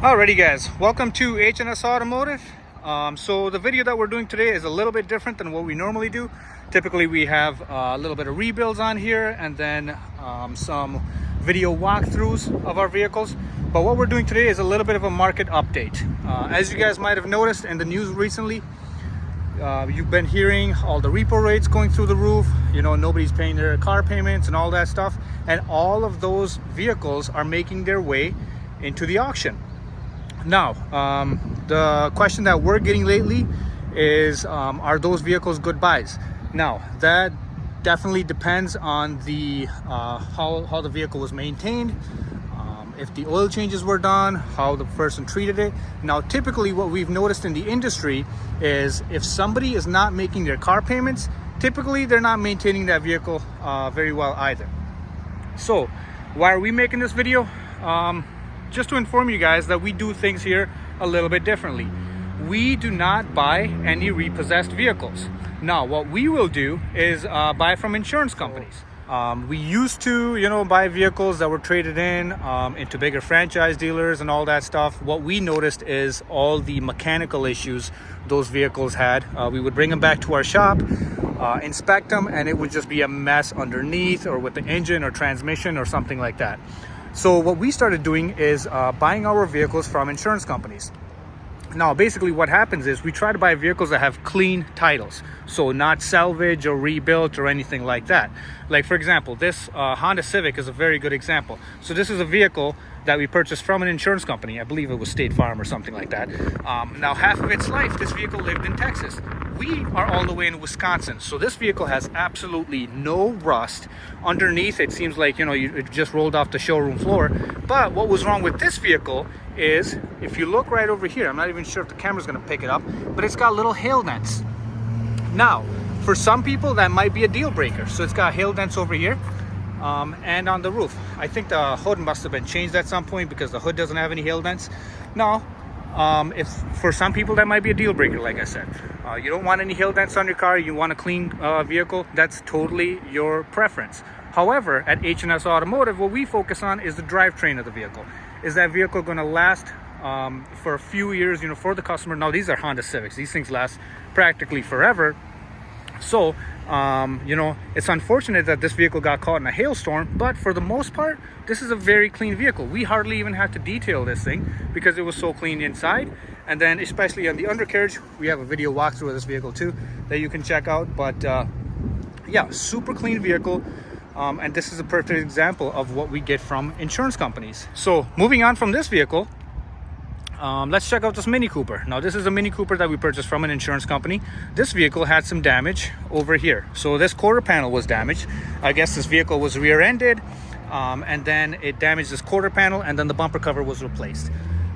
Alrighty guys, welcome to H&S Automotive. So the video that we're doing today is a little bit different than what we normally do. Typically we have a little bit of rebuilds on here and then some video walkthroughs of our vehicles. But what we're doing today is a little bit of a market update. As you guys might have noticed in the news recently, you've been hearing all the repo rates going through the roof. You know, nobody's paying their car payments and all that stuff. And all of those vehicles are making their way into the auction. Now, the question that we're getting lately is, are those vehicles good buys? Now, that definitely depends on the how the vehicle was maintained, if the oil changes were done, how the person treated it. Now, typically what we've noticed in the industry is if somebody is not making their car payments, typically they're not maintaining that vehicle very well either. So, why are we making this video? Just to inform you guys that we do things here a little bit differently. We do not buy any repossessed vehicles. Now, what we will do is buy from insurance companies. We used to, buy vehicles that were traded in into bigger franchise dealers and all that stuff. What we noticed is all the mechanical issues those vehicles had. We would bring them back to our shop, inspect them, and it would just be a mess underneath or with the engine or transmission or something like that. So what we started doing is buying our vehicles from insurance companies. Now, basically what happens is we try to buy vehicles that have clean titles. So not salvage or rebuilt or anything like that. Like, for example, this Honda Civic is a very good example. So this is a vehicle that we purchased from an insurance company. I believe it was State Farm or something like that. Now, half of its life, this vehicle lived in Texas. We are all the way in Wisconsin. So this vehicle has absolutely no rust. Underneath, it seems like, it just rolled off the showroom floor. But what was wrong with this vehicle is, if you look right over here, I'm not even sure if the camera's gonna pick it up, but it's got little hail dents. Now, for some people, that might be a deal breaker. So it's got hail dents over here and on the roof. I think the hood must have been changed at some point because the hood doesn't have any hail dents. Now, if for some people that might be a deal breaker, like I said. You don't want any hail dents on your car, you want a clean vehicle, that's totally your preference. However, at H&S Automotive, what we focus on is the drivetrain of the vehicle. Is that vehicle going to last for a few years, for the customer? Now, these are Honda Civics. These things last practically forever. So, it's unfortunate that this vehicle got caught in a hailstorm, but for the most part, this is a very clean vehicle. We hardly even have to detail this thing because it was so clean inside. And then, especially on the undercarriage, we have a video walkthrough of this vehicle too that you can check out. But yeah, super clean vehicle. And this is a perfect example of what we get from insurance companies. So moving on from this vehicle, let's check out this Mini Cooper. Now, this is a Mini Cooper that we purchased from an insurance company. This vehicle had some damage over here. So this quarter panel was damaged. I guess this vehicle was rear-ended, and then it damaged this quarter panel, and then the bumper cover was replaced.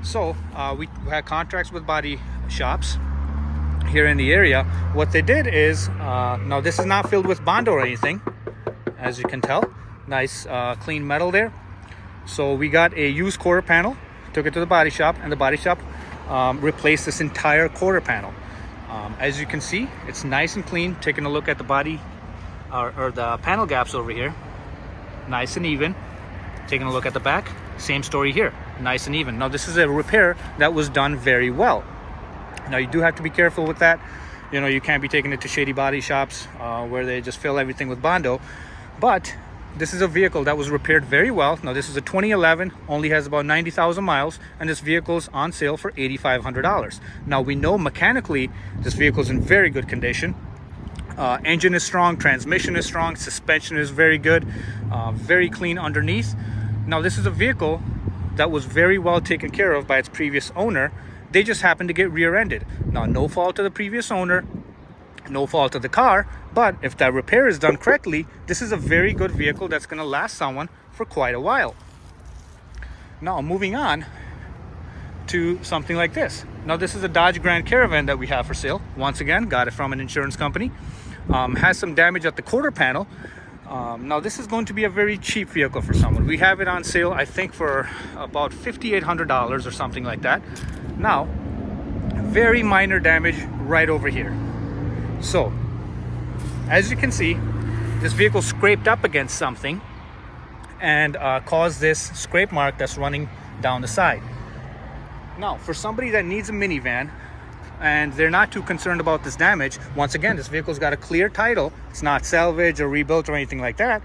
So we had contracts with body shops here in the area. What they did is, now this is not filled with Bondo or anything, as you can tell. Nice clean metal there. So we got a used quarter panel, took it to the body shop, and the body shop replaced this entire quarter panel. As you can see, it's nice and clean. Taking a look at the body or the panel gaps over here, nice and even. Taking a look at the back, same story here, nice and even. Now, this is a repair that was done very well. Now, you do have to be careful with that. You can't be taking it to shady body shops where they just fill everything with Bondo. But this is a vehicle that was repaired very well. Now, this is a 2011, only has about 90,000 miles, and this vehicle is on sale for $8,500. Now, we know mechanically this vehicle is in very good condition. Engine is strong, transmission is strong, suspension is very good, very clean underneath. Now, this is a vehicle that was very well taken care of by its previous owner. They just happened to get rear-ended. Now, no fault of the previous owner, no fault of the car, but if that repair is done correctly, this is a very good vehicle that's going to last someone for quite a while. Now, moving on to something like this. Now, this is a Dodge Grand Caravan that we have for sale. Once again, got it from an insurance company. Has some damage at the quarter panel. Now, this is going to be a very cheap vehicle for someone. We have it on sale, I think, for about $5,800 or something like that. Now, very minor damage right over here. So, as you can see, this vehicle scraped up against something and caused this scrape mark that's running down the side. Now, for somebody that needs a minivan and they're not too concerned about this damage, once again, this vehicle's got a clear title. It's not salvaged or rebuilt or anything like that.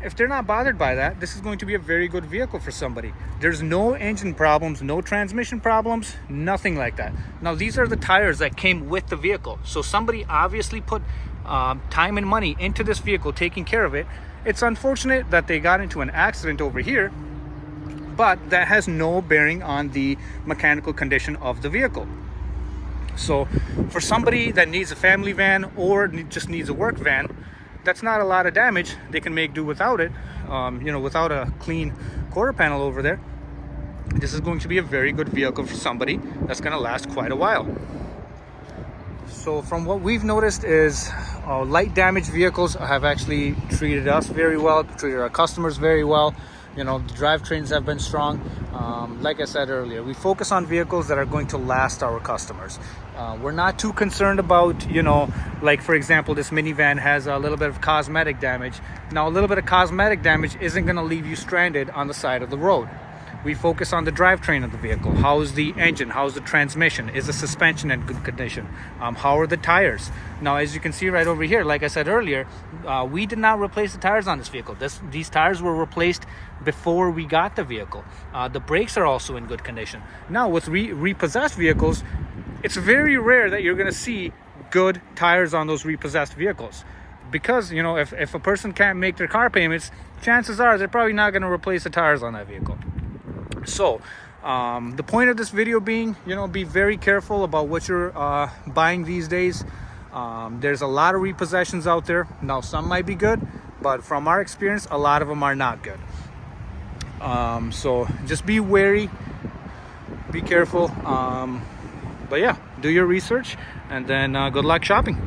If they're not bothered by that, this is going to be a very good vehicle for somebody. There's no engine problems, no transmission problems, nothing like that. Now, these are the tires that came with the vehicle. So somebody obviously put time and money into this vehicle, taking care of it. It's unfortunate that they got into an accident over here, but that has no bearing on the mechanical condition of the vehicle. So for somebody that needs a family van or just needs a work van, that's not a lot of damage. They can make do without it, without a clean quarter panel over there. This is going to be a very good vehicle for somebody that's going to last quite a while. So from what we've noticed is light damage vehicles have actually treated us very well, treated our customers very well. The drivetrains have been strong. Like I said earlier, we focus on vehicles that are going to last our customers. We're not too concerned about, like for example, this minivan has a little bit of cosmetic damage. Now, a little bit of cosmetic damage isn't going to leave you stranded on the side of the road. We focus on the drivetrain of the vehicle. How's the engine? How's the transmission? Is the suspension in good condition? How are the tires? Now, as you can see right over here, like I said earlier, we did not replace the tires on this vehicle. These tires were replaced before we got the vehicle. The brakes are also in good condition. Now, with repossessed vehicles, it's very rare that you're going to see good tires on those repossessed vehicles. Because, if a person can't make their car payments, chances are they're probably not going to replace the tires on that vehicle. So the point of this video being, be very careful about what you're buying these days. There's a lot of repossessions out there. Now, some might be good, but from our experience, a lot of them are not good. So just be wary, be careful. But yeah, do your research, and then good luck shopping.